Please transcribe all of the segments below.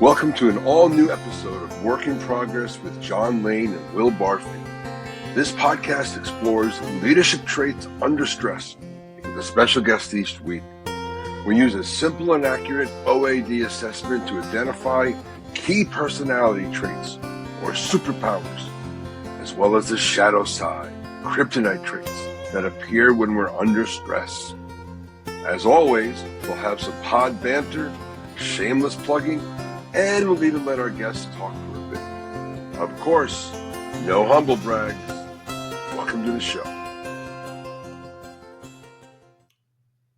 Welcome to an all-new episode of Work in Progress with John Lane and Will Barfield. This podcast explores leadership traits under stress with a special guest each week. We use a simple and accurate OAD assessment to identify key personality traits or superpowers, as well as the shadow side, kryptonite traits that appear when we're under stress. As always, we'll have some pod banter, shameless plugging, and we'll even let our guests talk for a bit. Of course, no humble brags. Welcome to the show.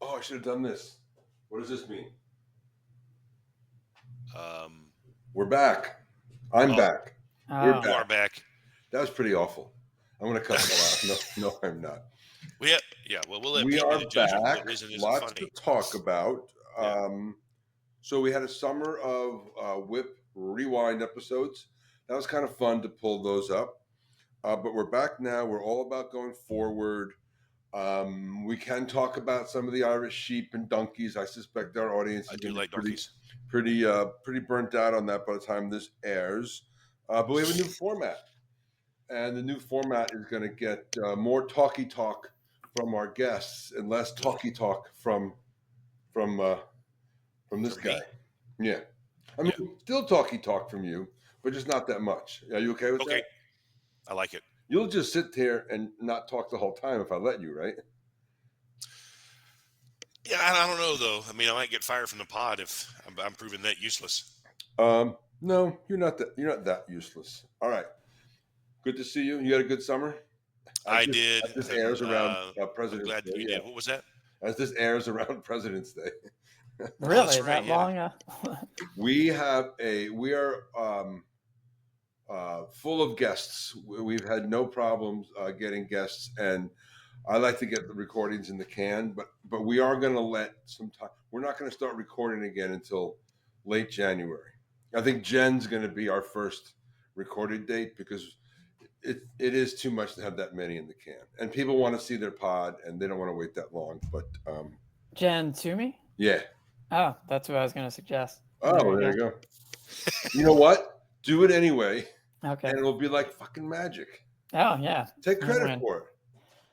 Oh, I should have done this. What does this mean? We're back. I'm back. We're back. You are back. That was pretty awful. I'm going to cut that off. No, I'm not. We are back. Lots to talk about. So we had a summer of WIP Rewind episodes. That was kind of fun to pull those up. But we're back now. We're all about going forward. We can talk about some of the Irish sheep and donkeys. I suspect our audience is pretty burnt out on that by the time this airs. But we have a new format. And the new format is going to get more talky talk from our guests and less talky talk from this guy. Yeah. I mean, still talky talk from you, but just not that much. Are you okay with that? Okay. I like it. You'll just sit there and not talk the whole time if I let you, right? Yeah, I don't know, though. I mean, I might get fired from the pod if I'm proving that useless. No, you're not that useless. All right. Good to see you. You had a good summer? I did. As this airs around President's Day. I'm glad that you did. What was that? As this airs around President's Day. Really? That long? We are full of guests. We've had no problems getting guests, and I like to get the recordings in the can, but we are going to let some time. We're not going to start recording again until late January. I think Jen's going to be our first recorded date because it is too much to have that many in the can, and people want to see their pod, and they don't want to wait that long. But Jen Toomey? Yeah. Oh, that's what I was going to suggest. Oh, there you go. You know what? Do it anyway. Okay. And it'll be like fucking magic. Oh, yeah. Take credit for it.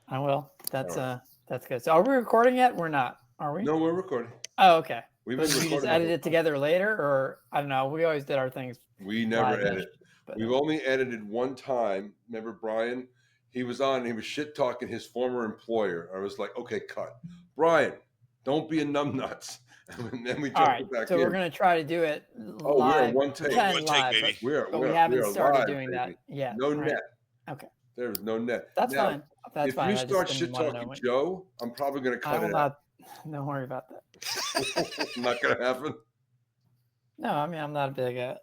I will. That's good. So are we recording yet? We're not. Are we? No, we're recording. Oh, okay. We've been recording. We just edit it together later, or I don't know. We always did our things. We never edit. We've only edited one time. Remember Brian? He was on. He was shit talking his former employer. I was like, okay, cut. Brian, don't be a numbnuts. And then we jumped it back so in. We're going to try to do it live. We're one take. Baby. We haven't started doing that yet. No net. Okay. There's no net. That's fine. That's fine. If you start shit talking Joe, I'm probably going to cut it out. Don't worry about that. Not going to happen? No, I mean, I'm not a big...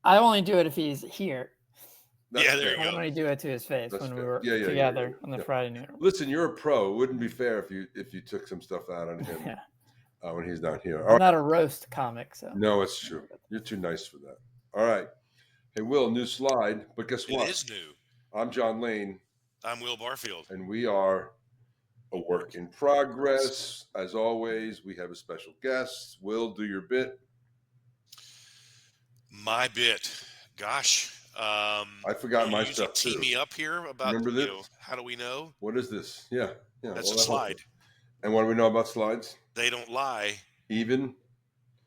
I only do it if he's here. There you go. I only do it to his face when we were together on the Friday noon. Listen, you're a pro. It wouldn't be fair if you took some stuff out on him when he's not here. I'm not a roast comic, so. No, it's true. You're too nice for that. All right. Hey, Will, new slide. But guess what? It is new. I'm John Lane. I'm Will Barfield. And we are a work in progress. As always, we have a special guest. Will, do your bit. My bit. Gosh. I forgot my stuff too. Tee me up here about, remember this? How do we know? What is this? Yeah. That's a slide. And what do we know about slides? They don't lie. Even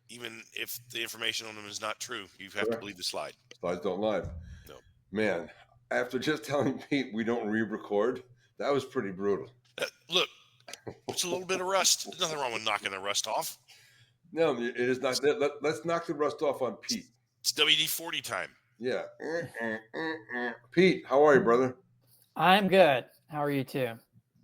if the information on them is not true, you have to believe the slide. Slides don't lie. No. Man, after just telling Pete we don't re-record, that was pretty brutal. Look, it's a little bit of rust. There's nothing wrong with knocking the rust off. No, it is not. Let's knock the rust off on Pete. It's WD-40 time. Yeah. Pete, how are you, brother? I'm good. How are you too?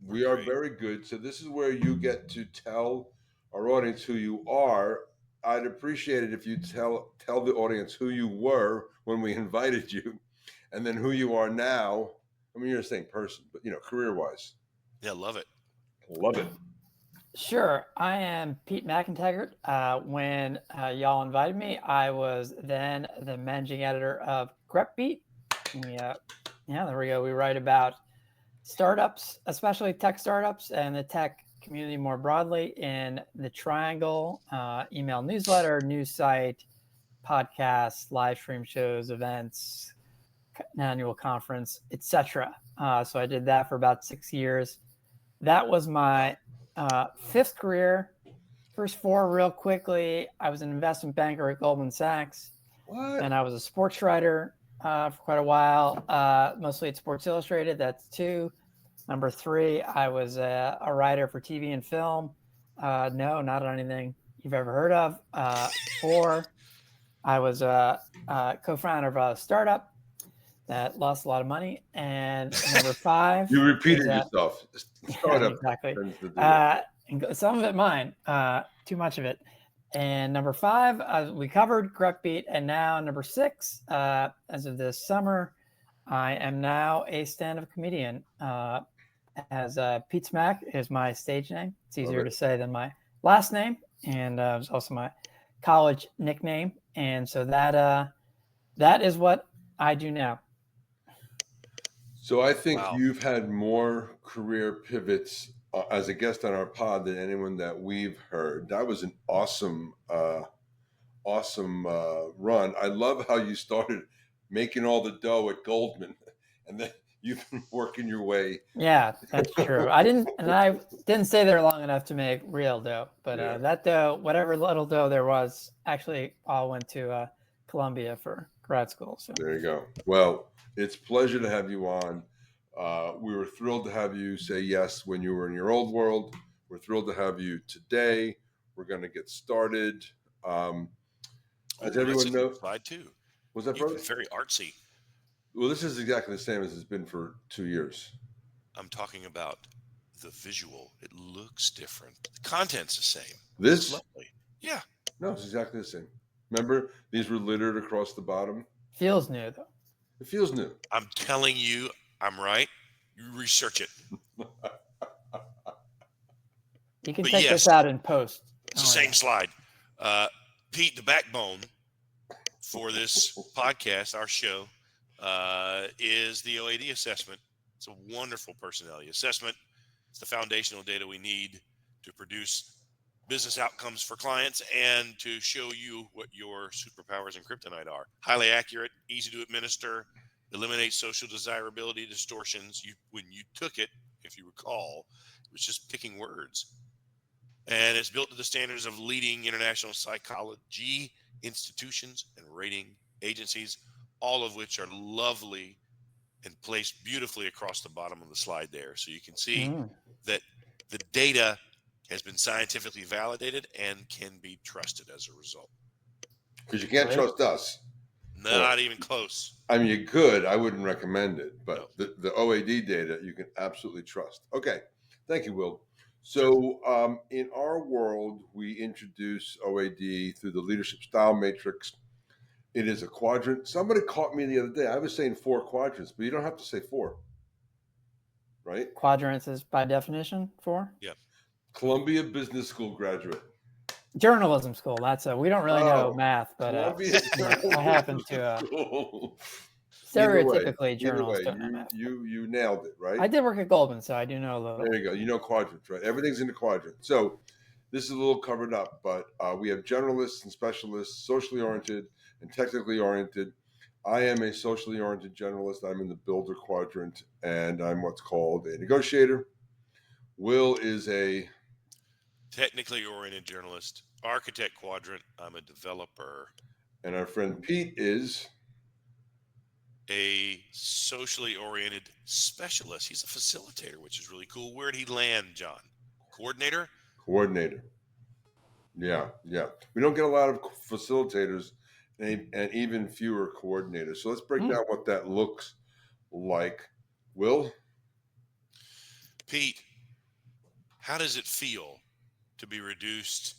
We are very good. So this is where you get to tell our audience who you are. I'd appreciate it if you tell the audience who you were when we invited you, and then who you are now. I mean, you're the same person, but career-wise. Yeah, love it. Love it. Sure. I am Pete McEntegart. When y'all invited me, I was then the managing editor of GrepBeat. Yeah, there we go. We write about startups, especially tech startups and the tech community more broadly in the Triangle, email newsletter, news site, podcasts, live stream shows, events, an annual conference, etc. So I did that for about 6 years. That was my fifth career. First four, real quickly, I was an investment banker at Goldman Sachs. What? And I was a sports writer for quite a while, mostly at Sports Illustrated. That's 2. Number 3, I was a writer for TV and film. No, not on anything you've ever heard of. 4, I was a co-founder of a startup that lost a lot of money. And number 5, You repeated yourself. Startup exactly. tends to do that. And some of it mine, too much of it. And number 5, we covered Grep Beat. And now number 6, as of this summer, I am now a stand-up comedian. As Pete Smack is my stage name. It's easier to say than my last name, and it was also my college nickname. And so that is what I do now. So I think you've had more career pivots as a guest on our pod than anyone that we've heard. That was an awesome run. I love how you started making all the dough at Goldman, and then you've been working your way. Yeah, that's true. I didn't stay there long enough to make real dough, but that dough, whatever little dough there was, actually all went to Columbia for grad school. So there you go. Well, it's a pleasure to have you on. We were thrilled to have you say yes when you were in your old world. We're thrilled to have you today. We're going to get started. As everyone knows, slide 2. Was that brother? Very artsy. Well, this is exactly the same as it's been for 2 years. I'm talking about the visual. It looks different. The content's the same. This? It's lovely. Yeah. No, it's exactly the same. Remember, these were littered across the bottom. Feels new, though. It feels new. I'm telling you, I'm right. You research it. You can take this out in post. It's the same slide. Pete, the backbone for this podcast, our show, is the OAD assessment. It's a wonderful personality assessment. It's the foundational data we need to produce business outcomes for clients and to show you what your superpowers and kryptonite are. Highly accurate, easy to administer, eliminates social desirability distortions. When you took it, if you recall, it was just picking words. And it's built to the standards of leading international psychology institutions and rating agencies, all of which are lovely and placed beautifully across the bottom of the slide there. So you can see that the data has been scientifically validated and can be trusted as a result. Because you can't trust us. Not even close. I mean, you could. I wouldn't recommend it. But the OAD data, you can absolutely trust. Okay. Thank you, Will. So in our world, we introduce OAD through the leadership style matrix. It is a quadrant. Somebody caught me the other day. I was saying 4 quadrants, but you don't have to say 4. Right? Quadrants is by definition 4? Yeah. Columbia Business School graduate. Journalism school. That's we don't really know math, but I happen to stereotypically journalists don't know math. You nailed it, right? I did work at Goldman, so I do know a little. There you go. You know quadrants, right? Everything's in the quadrant. So this is a little covered up, but we have generalists and specialists, socially oriented and technically oriented. I am a socially oriented generalist. I'm in the builder quadrant, and I'm what's called a negotiator. Will is a technically oriented journalist, architect quadrant. I'm a developer. And our friend Pete is a socially oriented specialist. He's a facilitator, which is really cool. Where'd he land, John? Coordinator? Coordinator. Yeah. We don't get a lot of facilitators and even fewer coordinators. So let's break down what that looks like. Will? Pete, how does it feel to be reduced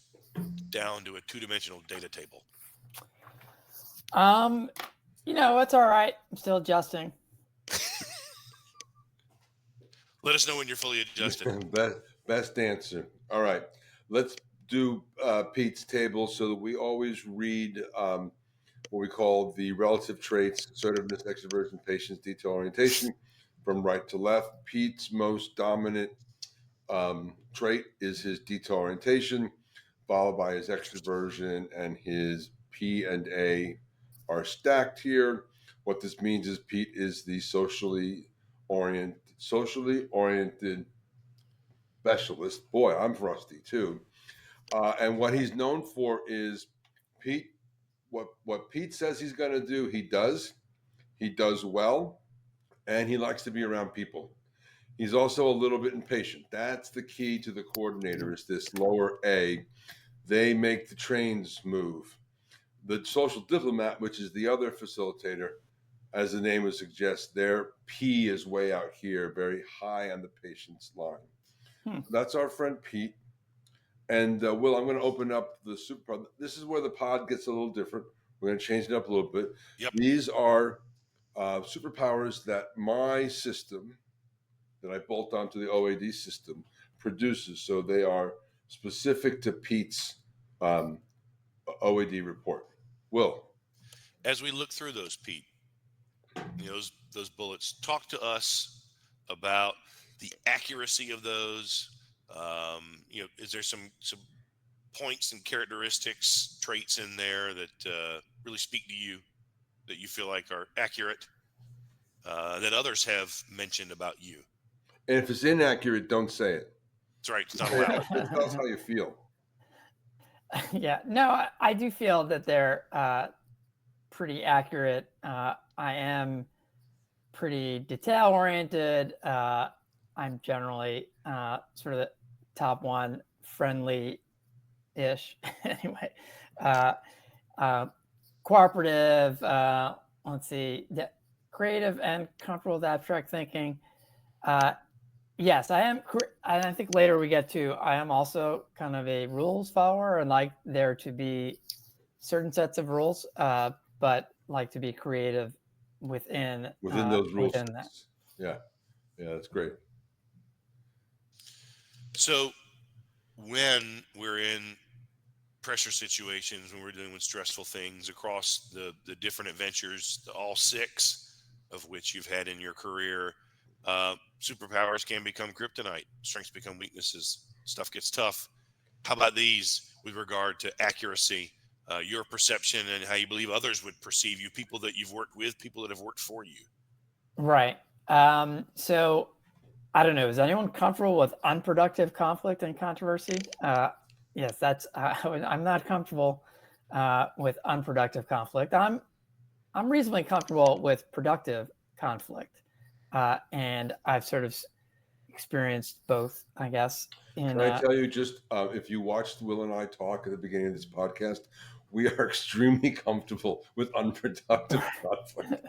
down to a 2-dimensional data table? It's all right. I'm still adjusting. Let us know when you're fully adjusted. Best answer. All right. Let's do Pete's table so that we always read what we call the relative traits: assertiveness, extroversion, patience, detail orientation, from right to left. Pete's most dominant trait is his detail orientation, followed by his extroversion and his P and A are stacked here. What this means is Pete is the socially oriented specialist. Boy, I'm rusty too. And what he's known for is Pete. What Pete says he's going to do, he does. He does well, and he likes to be around people. He's also a little bit impatient. That's the key to the coordinator, is this lower A. They make the trains move. The social diplomat, which is the other facilitator, as the name would suggest, their P is way out here, very high on the patience line. That's our friend Pete. And Will, I'm going to open up the super. This is where the pod gets a little different. We're going to change it up a little bit. Yep. These are superpowers that my system, that I bolt onto the OAD system, produces. So they are specific to Pete's OAD report. Will. As we look through those, Pete, those bullets, talk to us about the accuracy of those. Is there some points and characteristics, traits in there that really speak to you, that you feel like are accurate, that others have mentioned about you? And if it's inaccurate, don't say it. That's right. It's not allowed. Tell us how you feel. Yeah, no, I do feel that they're pretty accurate. I am pretty detail oriented. I'm generally sort of the top one, friendly-ish. Anyway, cooperative. Let's see, creative and comfortable with abstract thinking. Yes, I am. And I think later we get to, I am also kind of a rules follower and like there to be certain sets of rules, but like to be creative within those rules. Within that. Yeah, that's great. So when we're in pressure situations, when we're dealing with stressful things across the different adventures, all 6 of which you've had in your career, superpowers can become kryptonite. Strengths become weaknesses. Stuff gets tough. How about these with regard to accuracy, your perception, and how you believe others would perceive you, people that you've worked with, people that have worked for you? Right. So I don't know. Is anyone comfortable with unproductive conflict and controversy? Yes, that's. I'm not comfortable with unproductive conflict. I'm reasonably comfortable with productive conflict, and I've sort of experienced both, I guess. Can I tell you, just if you watched Will and I talk at the beginning of this podcast, we are extremely comfortable with unproductive conflict.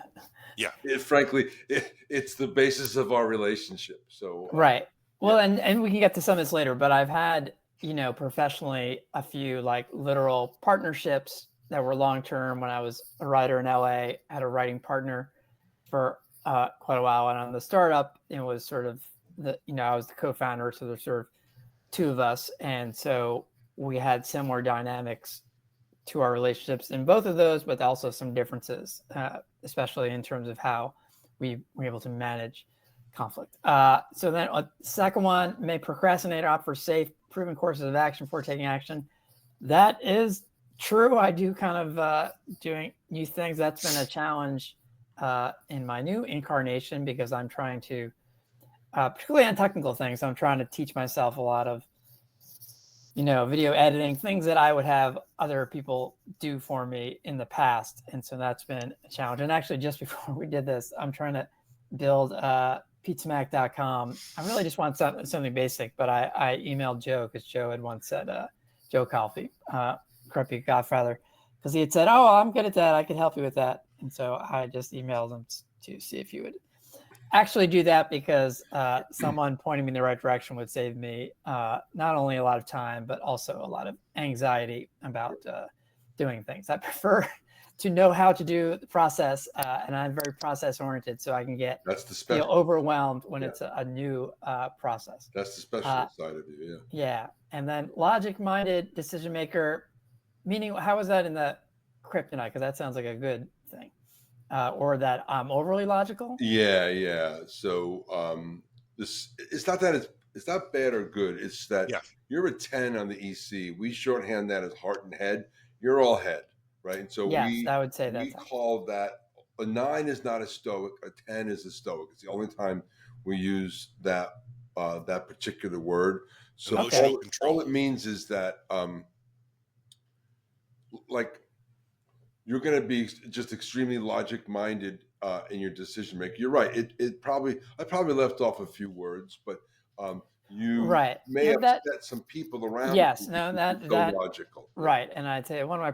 Yeah. Frankly, it's the basis of our relationship. So right. Well, and we can get to some of this later, but I've had, professionally, a few like literal partnerships that were long-term. When I was a writer in LA, I had a writing partner for quite a while. And on the startup, it was sort of I was the co-founder. So there's sort of 2 of us. And so we had similar dynamics to our relationships in both of those, but also some differences, especially in terms of how we were able to manage conflict. So then second one, may procrastinate or opt for safe, proven courses of action before taking action. That is true. I do kind of doing new things. That's been a challenge in my new incarnation, because I'm trying to, particularly on technical things, I'm trying to teach myself a lot of, video editing, things that I would have other people do for me in the past. And so that's been a challenge. And actually, just before we did this, I'm trying to build PeteSmack.com. I really just want something basic, but I emailed Joe, because Joe had once said, Joe Calfee, Crappy Godfather, because he had said, "Oh, I'm good at that. I could help you with that." And so I just emailed him to see if he would actually do that, because someone pointing me in the right direction would save me not only a lot of time, but also a lot of anxiety about doing things. I prefer to know how to do the process, and I'm very process oriented, so I can get overwhelmed when it's a new process. That's the specialist side of you. Yeah. And then logic minded decision maker, meaning, how is that in the kryptonite? Because that sounds like a good thing. Or that I'm overly logical. Yeah. So this, it's not that it's not bad or good. It's that you're a 10 on the EC. We shorthand that as heart and head. You're all head. right? And so Yes, I would say we that's call that a 9 is not a stoic, a 10 is a stoic. It's the only time we use that that particular word. So Emotional all control. it means is that like you're going to be just extremely logic minded in your decision making. You're right. I probably left off a few words, but you right. may That upset some people around yes, you no, because you're so that logical. right. And I'd say one of my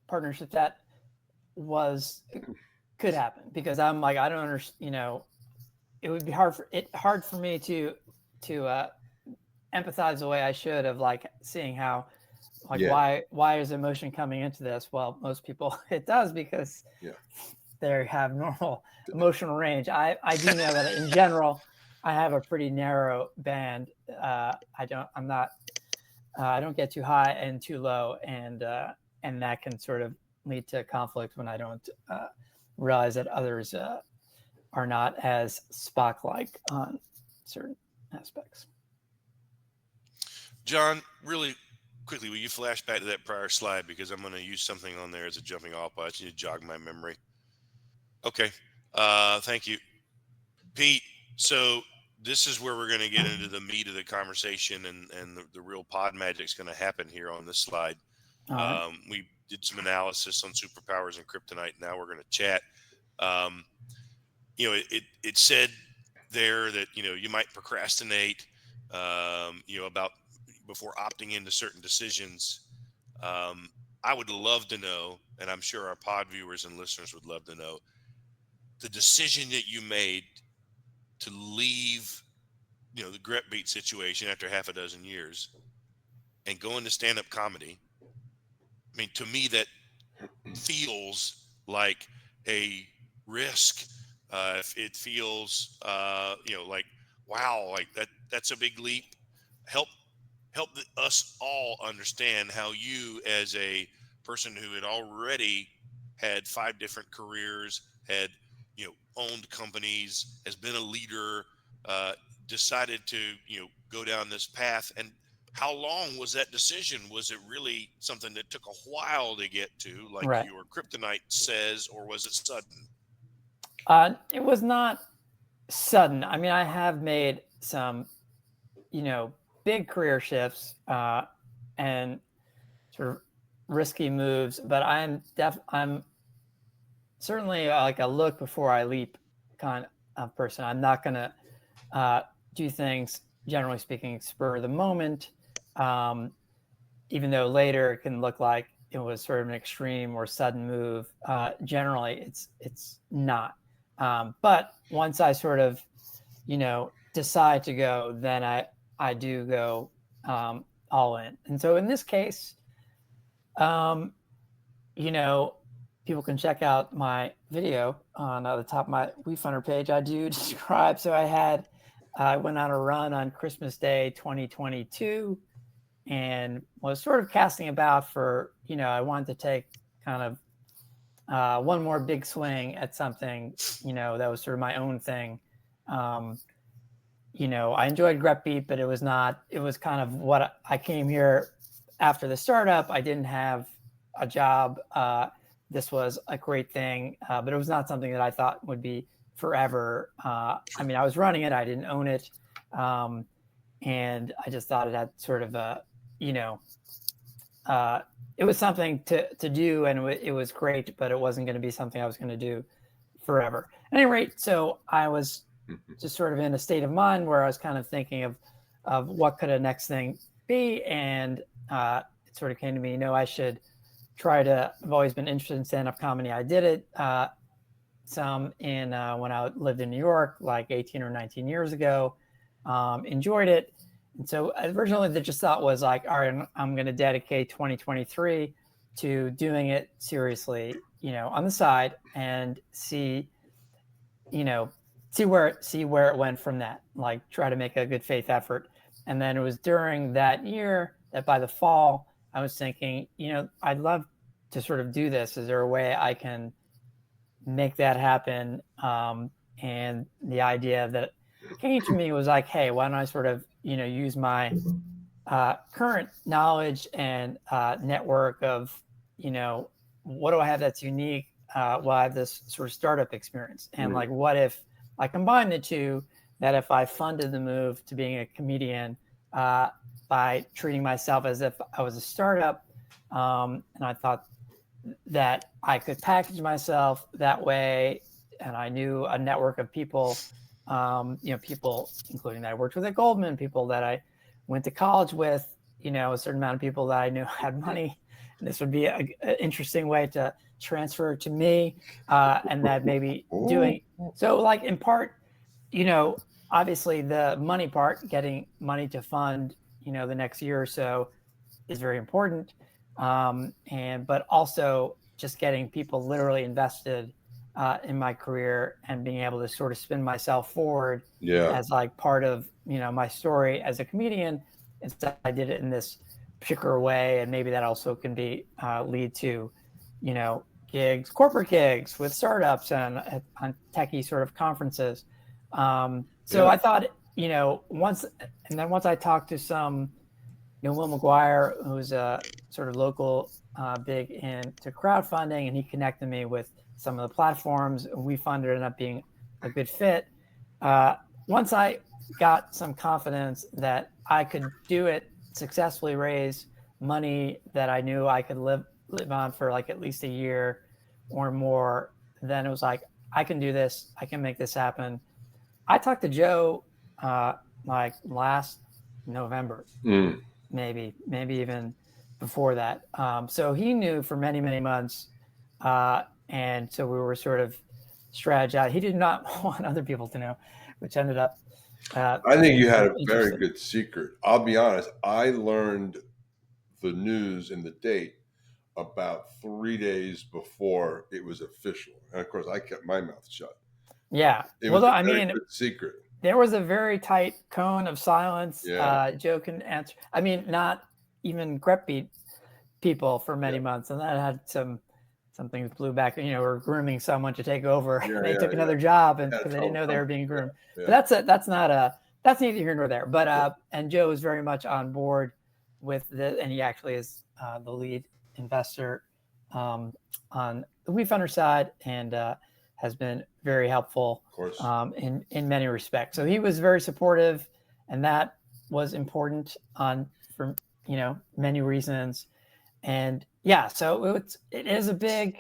partnerships that could happen because I'm like I don't understand. It would be hard for me to empathize the way I should of like seeing how like Yeah. why is emotion coming into this? Well, most people it does because Yeah. they have normal emotional range. I do know that in general I have a pretty narrow band. I don't get too high and too low, and that can sort of lead to conflict when I don't realize that others are not as Spock-like on certain aspects. John, really quickly, will you flash back to that prior slide because I'm going to use something on there as a jumping off point. I just need to jog my memory. Okay. Thank you, Pete. So this is where we're going to get into the meat of the conversation, and the real pod magic is going to happen here on this slide. All right. We did some analysis on superpowers and kryptonite. Now we're going to chat. It said there that you might procrastinate, about before opting into certain decisions. I would love to know, and I'm sure our pod viewers and listeners would love to know, the decision that you made to leave, the Grep Beat situation after half a dozen years and go into stand-up comedy. I mean, to me, that feels like a risk. It feels, like, wow, like that's a big leap. Help us all understand how you, as a person who had already had 5 different careers, had owned companies, has been a leader, decided to go down this path. And how long was that decision? Was it really something that took a while to get to, like Right. your kryptonite says, or was it sudden? It was not sudden. I mean, I have made some, big career shifts and sort of risky moves, but I'm certainly like a look before I leap kind of person. I'm not going to do things, generally speaking, spur of the moment, even though later it can look like it was sort of an extreme or sudden move. Generally, it's not. But once I sort of, decide to go, then I do go all in. And so in this case, people can check out my video on the top of my WIP page. I do describe. So I went on a run on Christmas Day 2022 and was sort of casting about for, I wanted to take kind of one more big swing at something, that was sort of my own thing. I enjoyed Grep Beat, but it was kind of what I came here after the startup. I didn't have a job. This was a great thing, but it was not something that I thought would be forever. I mean, I was running it. I didn't own it. And I just thought it had sort of it was something to do, and it was great, but it wasn't going to be something I was going to do forever. At any rate, so I was just sort of in a state of mind where I was kind of thinking of what could a next thing be, and it sort of came to me, I should try to. I've always been interested in stand-up comedy. I did it some in when I lived in New York, like 18 or 19 years ago. Enjoyed it. And so originally the just thought was like, all right, I'm going to dedicate 2023 to doing it seriously, on the side and see where it went from that, like try to make a good faith effort. And then it was during that year that by the fall, I was thinking, I'd love to sort of do this. Is there a way I can make that happen? And the idea that came to me was like, hey, why don't I sort of, use my current knowledge and network of, what do I have that's unique? Well, I have this sort of startup experience. And like, what if I combine the two, that if I funded the move to being a comedian by treating myself as if I was a startup, and I thought that I could package myself that way, and I knew a network of people, people, including that I worked with at Goldman, people that I went to college with, a certain amount of people that I knew had money. And this would be an interesting way to transfer to me, and that maybe doing so, like in part, obviously the money part, getting money to fund, the next year or so is very important. But also just getting people literally invested in my career and being able to sort of spin myself forward as like part of, my story as a comedian. Instead, I did it in this particular way. And maybe that also can be lead to, gigs, corporate gigs with startups and on techie sort of conferences. I thought, once I talked to some, Will McGuire, who's a sort of local, big into crowdfunding, and he connected me with some of the platforms. We found it ended up being a good fit. Once I got some confidence that I could do it, successfully raise money that I knew I could live on for like at least a year or more, then it was like, I can do this. I can make this happen. I talked to Joe like last November. Maybe even before that. So he knew for many, many months. And so we were sort of strategizing. He did not want other people to know, which ended up. I think you had a very good secret. I'll be honest. I learned the news and the date about 3 days before it was official. And of course, I kept my mouth shut. Yeah. It was a very good secret. There was a very tight cone of silence. Joe can answer. I mean, not even GrepBeat people for many months, and that had some things blew back. Were grooming someone to take over. They took another job, and because they didn't know they were being groomed. But that's neither here nor there. But and Joe is very much on board with this, and he actually is the lead investor on the WeFunder side, and has been very helpful in many respects. So he was very supportive, and that was important for many reasons. And so it is a big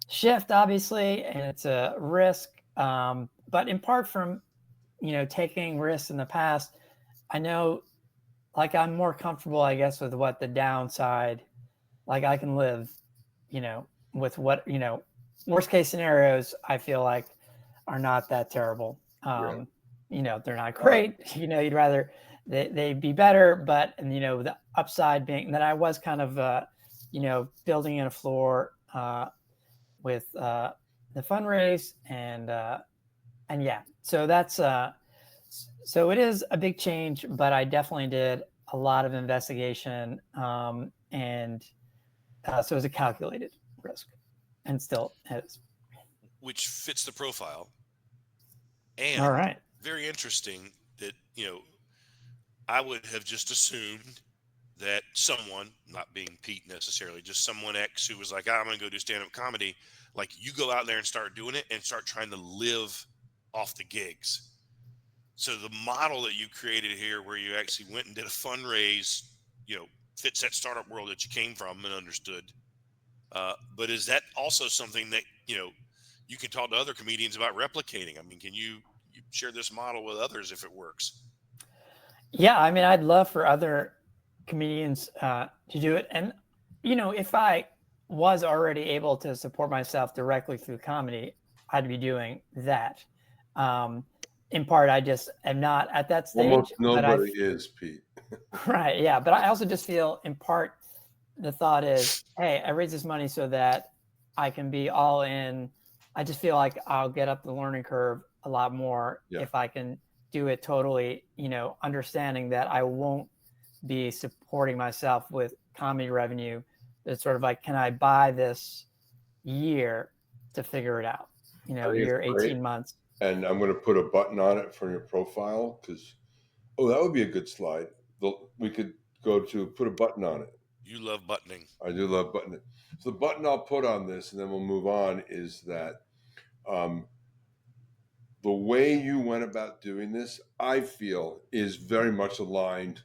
shift, obviously, and it's a risk. But in part from taking risks in the past, I know like I'm more comfortable, I guess, with what the downside, like I can live, with what worst case scenarios, I feel like are not that terrible. They're not great. You'd rather they be better, but the upside being that I was kind of building in a floor with the fundraise and so that's so it is a big change, but I definitely did a lot of investigation and so it was a calculated risk. And still is. Which fits the profile. And all right. Very interesting that, I would have just assumed that someone, not being Pete necessarily, just someone X who was like, I'm going to go do stand-up comedy. Like you go out there and start doing it and start trying to live off the gigs. So the model that you created here, where you actually went and did a fundraise, fits that startup world that you came from and understood. But is that also something that, you can talk to other comedians about replicating? I mean, can you share this model with others if it works? Yeah. I mean, I'd love for other comedians to do it. And, if I was already able to support myself directly through comedy, I'd be doing that. In part, I just am not at that stage. Almost nobody is, Pete. Right. Yeah. But I also just feel in part, the thought is, hey, I raise this money so that I can be all in. I just feel like I'll get up the learning curve a lot more if I can do it totally, understanding that I won't be supporting myself with comedy revenue. It's sort of like, can I buy this year to figure it out? Year, 18 months. And I'm going to put a button on it for your profile because, that would be a good slide. We could go to put a button on it You love buttoning. I do love buttoning. So the button I'll put on this, and then we'll move on, is that the way you went about doing this, I feel, is very much aligned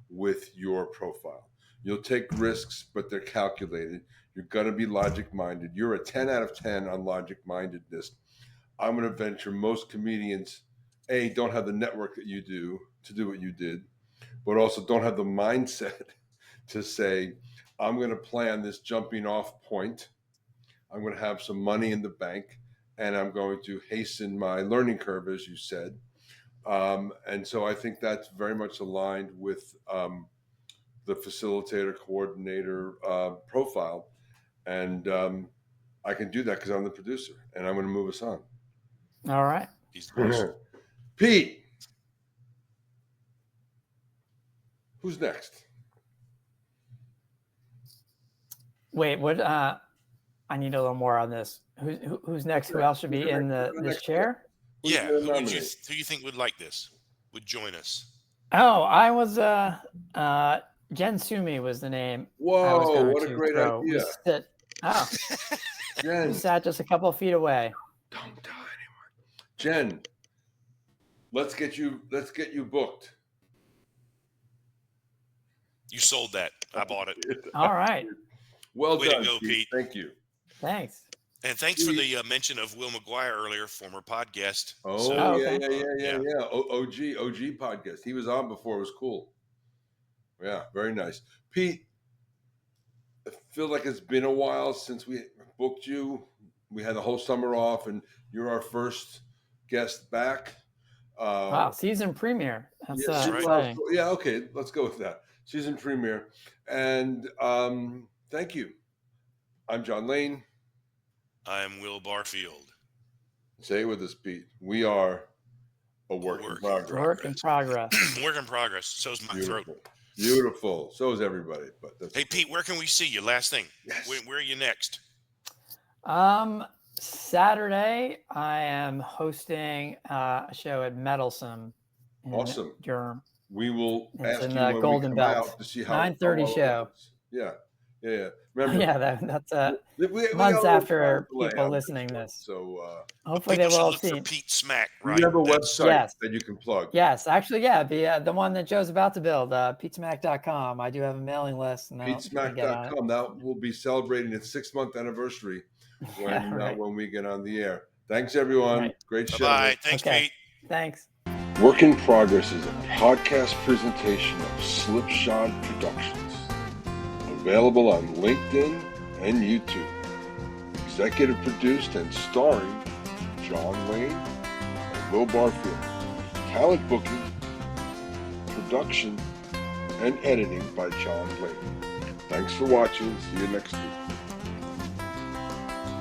with your profile. You'll take risks, but they're calculated. You're going to be logic-minded. You're a 10 out of 10 on logic-mindedness. I'm going to venture most comedians, A, don't have the network that you do to do what you did, but also don't have the mindset to say, I'm going to plan this jumping off point. I'm going to have some money in the bank, and I'm going to hasten my learning curve, as you said. And so I think that's very much aligned with the facilitator, coordinator profile. And I can do that because I'm the producer, and I'm going to move us on. All right. He's the boss. Pete, who's next? Wait, what? I need a little more on this. Who's next? Who else should be in this chair? Yeah, who you think would like this? Would join us? Oh, I was Jen Sumi was the name. Whoa, what a great idea! We sat just a couple of feet away. Don't tell anyone. Jen, let's get you booked. You sold that. I bought it. All right. Well Way done, to go, Pete. Thank you. Thanks. And thanks for the mention of Will McGuire earlier, former podcast. Yeah. OG podcast. He was on before. It was cool. Yeah, very nice. Pete, I feel like it's been a while since we booked you. We had the whole summer off, and you're our first guest back. Wow, season premiere. That's right. Yeah, okay, let's go with that. Season premiere. And thank you. I'm John Lane. I'm Will Barfield. Say it with us, Pete. We are a work in progress. Work in progress. Work in progress. So's my throat. Beautiful. So is everybody. But hey, Pete, where can we see you? Last thing. Yes. Where are you next? Saturday, I am hosting a show at Meddlesome in Durham. We will ask in you the when Golden we come Belt. out to see how 9:30 show. Yeah. Remember, that's months after people listening this. So hopefully they will have look seen. for Pete Smack, right? You have a website that you can plug. Yes, actually, the one that Joe's about to build, PeteSmack.com. I do have a mailing list. PeteSmack.com. That will be celebrating its 6-month anniversary when we get on the air. Thanks, everyone. Right. Great show. Bye. Thanks, Pete. Thanks. Work in Progress is a podcast presentation of Slipshod Productions. Available on LinkedIn and YouTube. Executive produced and starring John Lane and Will Barfield. Talent booking, production, and editing by John Lane. Thanks for watching. See you next week.